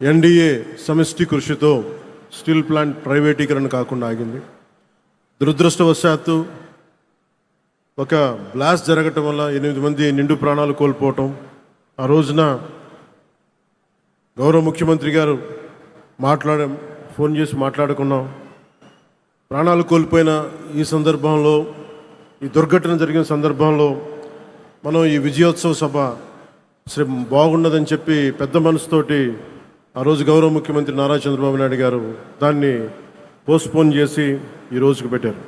NDA సమిష్టి కృషితో steel plant ప్రైవేటీకరణ కాకుండా ఆగింది. దురదృష్టవశాత్తు ఒక బ్లాస్ట్ జరగటం వల్ల 8 మంది నిండు ప్రాణాలు కోల్పోవటం, ఆ రోజున గౌరవ ముఖ్యమంత్రి గారు ఫోన్ చేసి మాట్లాడుకున్నాం. ప్రాణాలు కోల్పోయిన ఈ సందర్భంలో, ఈ దుర్ఘటన జరిగిన సందర్భంలో మనం ఈ విజయోత్సవ సభ బాగున్నదని చెప్పి పెద్ద మనసుతోటి ఆ రోజు గౌరవ ముఖ్యమంత్రి నారా చంద్రబాబు నాయుడు గారు దాన్ని పోస్ట్పోన్ చేసి ఈ రోజుకు పెట్టారు.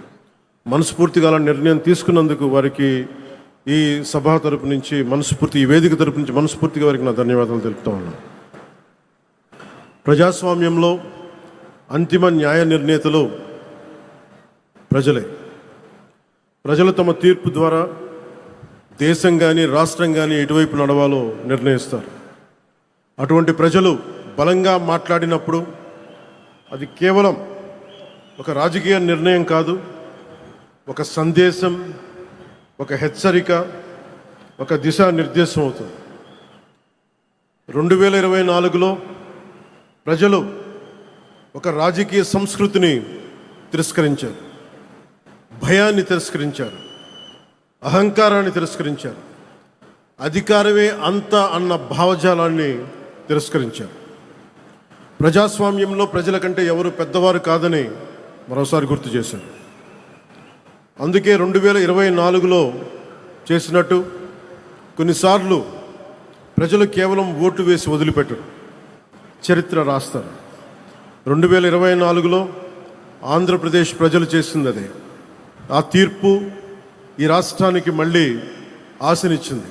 మనస్ఫూర్తిగా అలా నిర్ణయం తీసుకున్నందుకు వారికి ఈ సభ తరపు నుంచి ఈ వేదిక తరపు నుంచి మనస్ఫూర్తిగా వారికి నా ధన్యవాదాలు తెలుపుతా ఉన్నాను. ప్రజాస్వామ్యంలో అంతిమ న్యాయ నిర్ణేతలు ప్రజలే. ప్రజలు తమ తీర్పు ద్వారా దేశం కానీ రాష్ట్రం కానీ ఎటువైపు నడవాలో నిర్ణయిస్తారు. అటువంటి ప్రజలు బలంగా మాట్లాడినప్పుడు అది కేవలం ఒక రాజకీయ నిర్ణయం కాదు, ఒక సందేశం, ఒక హెచ్చరిక, ఒక దిశానిర్దేశం అవుతుంది. 2024లో ప్రజలు ఒక రాజకీయ సంస్కృతిని తిరస్కరించారు, భయాన్ని తిరస్కరించారు, అహంకారాన్ని తిరస్కరించారు, అధికారమే అంత అన్న భావజాలాన్ని తిరస్కరించారు. ప్రజాస్వామ్యంలో ప్రజల కంటే ఎవరు పెద్దవారు కాదని మరోసారి గుర్తు చేశారు. అందుకే 2024లో చేసినట్టు కొన్నిసార్లు ప్రజలు కేవలం ఓటు వేసి వదిలిపెట్టరు, చరిత్ర రాస్తారు. 2024లో ఆంధ్రప్రదేశ్ ప్రజలు చేసింది అదే. ఆ తీర్పు ఈ రాష్ట్రానికి మళ్ళీ ఆశనిచ్చింది.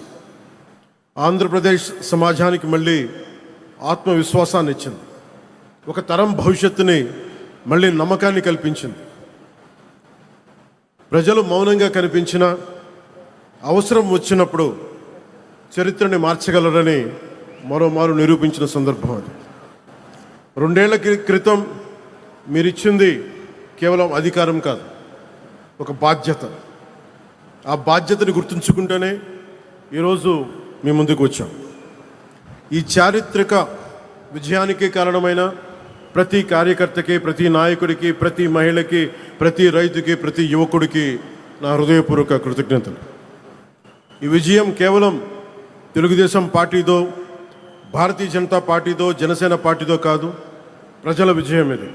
ఆంధ్రప్రదేశ్ సమాజానికి మళ్ళీ ఆత్మవిశ్వాసాన్ని ఇచ్చింది. ఒక తరం భవిష్యత్తుని మళ్ళీ నమ్మకాన్ని కల్పించింది. ప్రజలు మౌనంగా కనిపించిన అవసరం వచ్చినప్పుడు చరిత్రని మార్చగలరని మరోమారు నిరూపించిన సందర్భం అది. 2 ఏళ్ల క్రితం మీరిచ్చింది కేవలం అధికారం కాదు, ఒక బాధ్యత. ఆ బాధ్యతని గుర్తుంచుకుంటేనే ఈరోజు మీ ముందుకు వచ్చాం. ఈ చారిత్రక విజయానికి కారణమైన ప్రతి కార్యకర్తకి, ప్రతి నాయకుడికి, ప్రతి మహిళకి, ప్రతి రైతుకి, ప్రతి యువకుడికి నా హృదయపూర్వక కృతజ్ఞతలు. ఈ విజయం కేవలం తెలుగుదేశం పార్టీదో, భారతీయ జనతా పార్టీదో, జనసేన పార్టీదో కాదు, ప్రజల విజయం ఇది.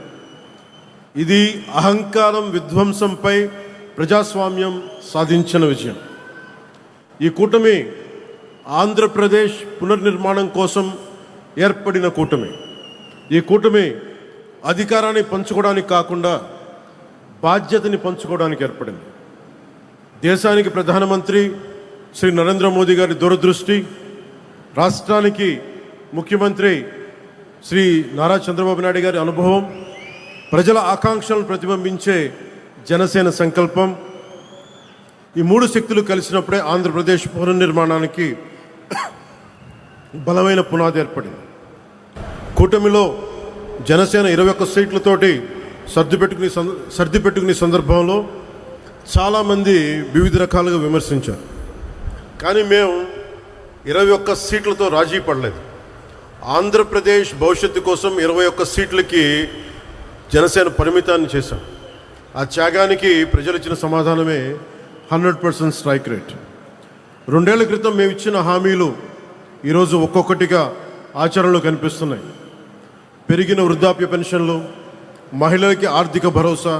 ఇది అహంకారం విధ్వంసంపై ప్రజాస్వామ్యం సాధించిన విజయం. ఈ కూటమి ఆంధ్రప్రదేశ్ పునర్నిర్మాణం కోసం ఏర్పడిన కూటమి. ఈ కూటమి అధికారాన్ని పంచుకోవడానికి కాకుండా బాధ్యతని పంచుకోవడానికి ఏర్పడింది. దేశానికి ప్రధానమంత్రి శ్రీ నరేంద్ర మోదీ గారి దూరదృష్టి, రాష్ట్రానికి ముఖ్యమంత్రి శ్రీ నారా చంద్రబాబు నాయుడు గారి అనుభవం, ప్రజల ఆకాంక్షలను ప్రతిబింబించే జనసేన సంకల్పం, ఈ 3 శక్తులు కలిసినప్పుడే ఆంధ్రప్రదేశ్ పునర్నిర్మాణానికి బలమైన పునాది ఏర్పడింది. కూటమిలో జనసేన 21 సీట్లతోటి సర్దిపెట్టుకునే సందర్భంలో చాలామంది వివిధ రకాలుగా విమర్శించారు. కానీ మేము 21 సీట్లతో రాజీ పడలేదు. ఆంధ్రప్రదేశ్ భవిష్యత్తు కోసం 21 సీట్లకి జనసేన పరిమితాన్ని చేశాం. ఆ త్యాగానికి ప్రజలు ఇచ్చిన సమాధానమే 100% స్ట్రైక్ రేట్. 2 ఏళ్ల క్రితం మేము ఇచ్చిన హామీలు ఈరోజు ఒక్కొక్కటిగా ఆచరణలో కనిపిస్తున్నాయి. పెరిగిన వృద్ధాప్య పెన్షన్లు, మహిళలకి ఆర్థిక భరోసా,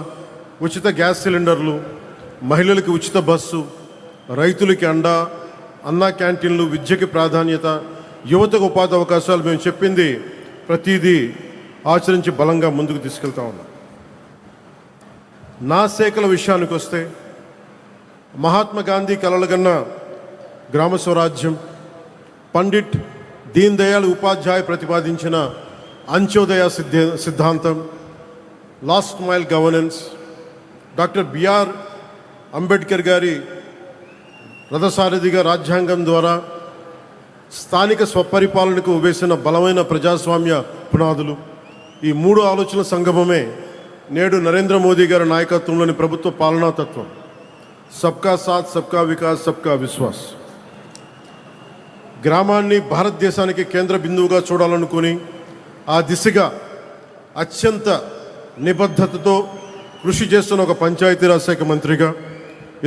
ఉచిత గ్యాస్ సిలిండర్లు, మహిళలకి ఉచిత బస్సు, రైతులకి అండా, అన్నా క్యాంటీన్లు, విద్యకి ప్రాధాన్యత, యువతకు ఉపాధి అవకాశాలు, మేము చెప్పింది ప్రతిదీ ఆచరించి బలంగా ముందుకు తీసుకెళ్తా ఉన్నాం. నా శాఖల విషయానికి వస్తే మహాత్మా గాంధీ కలలుగన్న గ్రామ స్వరాజ్యం, పండిట్ దీన్ దయాళ్ ఉపాధ్యాయ ప్రతిపాదించిన అంత్యోదయ సిద్ధాంతం, last mile governance, doctor BR Ambedkar గారి రథసారథిగా రాజ్యాంగం ద్వారా స్థానిక స్వపరిపాలనకు వేసిన బలమైన ప్రజాస్వామ్య పునాదులు, ఈ 3 ఆలోచనల సంగమమే నేడు నరేంద్ర మోదీ గారి నాయకత్వంలోని ప్రభుత్వ పాలనా తత్వం. సబ్కా సాత్, సబ్కా వికాస్, సబ్కా విశ్వాస్. గ్రామాన్ని భారతదేశానికి కేంద్ర బిందువుగా చూడాలనుకుని ఆ దిశగా అత్యంత నిబద్ధతతో కృషి చేస్తున్న ఒక పంచాయతీరాజ్ శాఖ మంత్రిగా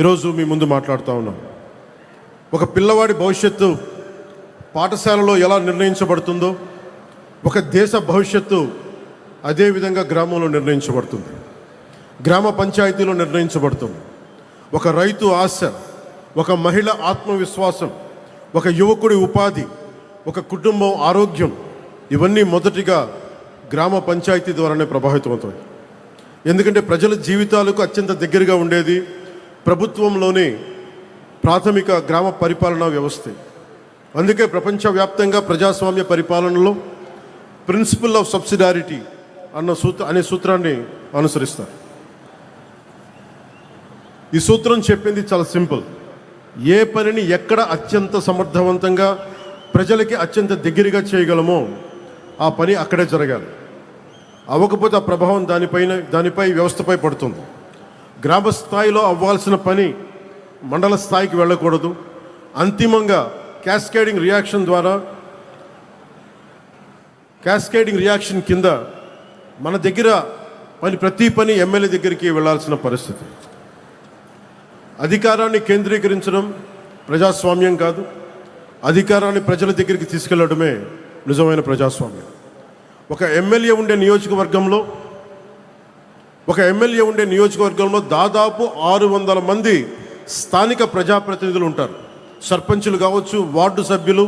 ఈరోజు మీ ముందు మాట్లాడుతూ ఉన్నాం. ఒక పిల్లవాడి భవిష్యత్తు పాఠశాలలో ఎలా నిర్ణయించబడుతుందో ఒక దేశ భవిష్యత్తు అదేవిధంగా గ్రామంలో నిర్ణయించబడుతుంది, గ్రామ పంచాయతీలో నిర్ణయించబడుతుంది. ఒక రైతు ఆశ, ఒక మహిళ ఆత్మవిశ్వాసం, ఒక యువకుడి ఉపాధి, ఒక కుటుంబం ఆరోగ్యం, ఇవన్నీ మొదటిగా గ్రామ పంచాయతీ ద్వారానే ప్రభావితమవుతాయి. ఎందుకంటే ప్రజల జీవితాలకు అత్యంత దగ్గరగా ఉండేది ప్రభుత్వంలోని ప్రాథమిక గ్రామ పరిపాలనా వ్యవస్థ. అందుకే ప్రపంచవ్యాప్తంగా ప్రజాస్వామ్య పరిపాలనలో ప్రిన్సిపల్ ఆఫ్ సబ్సిడారిటీ అనే సూత్రాన్ని అనుసరిస్తారు. ఈ సూత్రం చెప్పింది చాలా సింపుల్. ఏ పనిని ఎక్కడ అత్యంత సమర్థవంతంగా ప్రజలకి అత్యంత దగ్గరగా చేయగలమో ఆ పని అక్కడే జరగాలి. అవ్వకపోతే ఆ ప్రభావం దానిపై వ్యవస్థపై పడుతుంది. గ్రామ స్థాయిలో అవ్వాల్సిన పని మండల స్థాయికి వెళ్ళకూడదు. అంతిమంగా క్యాస్కేడింగ్ రియాక్షన్ కింద మన దగ్గర ప్రతి పని ఎమ్మెల్యే దగ్గరికి వెళ్ళాల్సిన పరిస్థితి. అధికారాన్ని కేంద్రీకరించడం ప్రజాస్వామ్యం కాదు, అధికారాన్ని ప్రజల దగ్గరికి తీసుకెళ్లడమే నిజమైన ప్రజాస్వామ్యం. ఒక ఎమ్మెల్యే ఉండే నియోజకవర్గంలో దాదాపు 600 మంది స్థానిక ప్రజాప్రతినిధులు ఉంటారు. సర్పంచులు కావచ్చు, వార్డు సభ్యులు,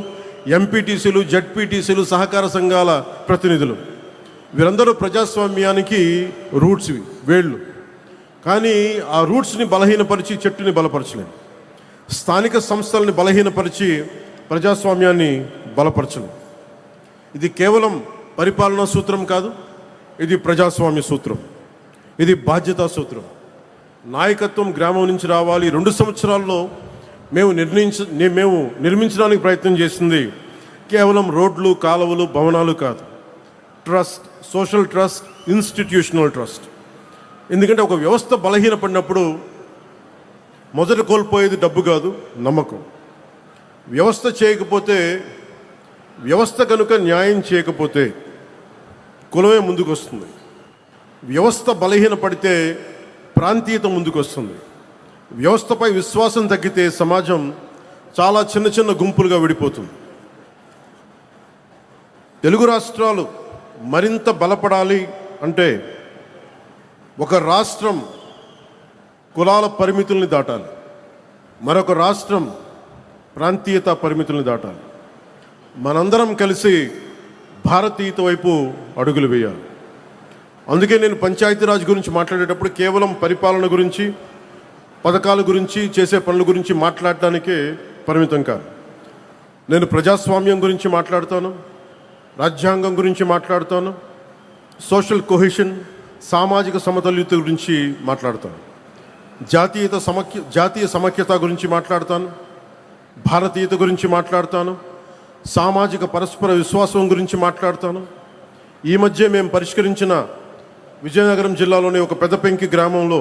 ఎంపీటీసీలు, జడ్పీటీసీలు, సహకార సంఘాల ప్రతినిధులు. వీరందరూ ప్రజాస్వామ్యానికి రూట్స్, వేళ్ళు. కానీ ఆ రూట్స్ని బలహీనపరిచి చెట్టుని బలపరచలేము. స్థానిక సంస్థలని బలహీనపరిచి ప్రజాస్వామ్యాన్ని బలపరచలేము. ఇది కేవలం పరిపాలనా సూత్రం కాదు, ఇది ప్రజాస్వామ్య సూత్రం, ఇది బాధ్యతా సూత్రం. నాయకత్వం గ్రామం నుంచి రావాలి. 2 సంవత్సరాల్లో మేము నిర్మించడానికి ప్రయత్నం చేసింది కేవలం రోడ్లు, కాలువలు, భవనాలు కాదు. Trust, social trust, institutional trust. ఎందుకంటే ఒక వ్యవస్థ బలహీనపడినప్పుడు మొదట కోల్పోయేది డబ్బు కాదు, నమ్మకం. వ్యవస్థ కనుక న్యాయం చేయకపోతే కులమే ముందుకు వస్తుంది. వ్యవస్థ బలహీనపడితే ప్రాంతీయత ముందుకు వస్తుంది. వ్యవస్థపై విశ్వాసం తగ్గితే సమాజం చాలా చిన్న చిన్న గుంపులుగా విడిపోతుంది. తెలుగు రాష్ట్రాలు మరింత బలపడాలి అంటే ఒక రాష్ట్రం కులాల పరిమితుల్ని దాటాలి, మరొక రాష్ట్రం ప్రాంతీయత పరిమితుల్ని దాటాలి. మనందరం కలిసి భారతీయత వైపు అడుగులు వేయాలి. అందుకే నేను పంచాయతీరాజ్ గురించి మాట్లాడేటప్పుడు కేవలం పరిపాలన గురించి, పథకాల గురించి, చేసే పనుల గురించి మాట్లాడటానికే పరిమితం కాదు. నేను ప్రజాస్వామ్యం గురించి మాట్లాడతాను, రాజ్యాంగం గురించి మాట్లాడతాను, సోషల్ కొహెషన్, సామాజిక సమతుల్యత గురించి మాట్లాడతాను, జాతీయ సమైక్యత గురించి మాట్లాడతాను, భారతీయత గురించి మాట్లాడతాను, సామాజిక పరస్పర విశ్వాసం గురించి మాట్లాడతాను. ఈ మధ్య మేము పరిష్కరించిన విజయనగరం జిల్లాలోని ఒక పెద్దపెంకి గ్రామంలో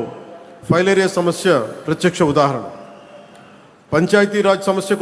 ఫైలేరియా సమస్య ప్రత్యక్ష ఉదాహరణ. పంచాయతీరాజ్ సమస్య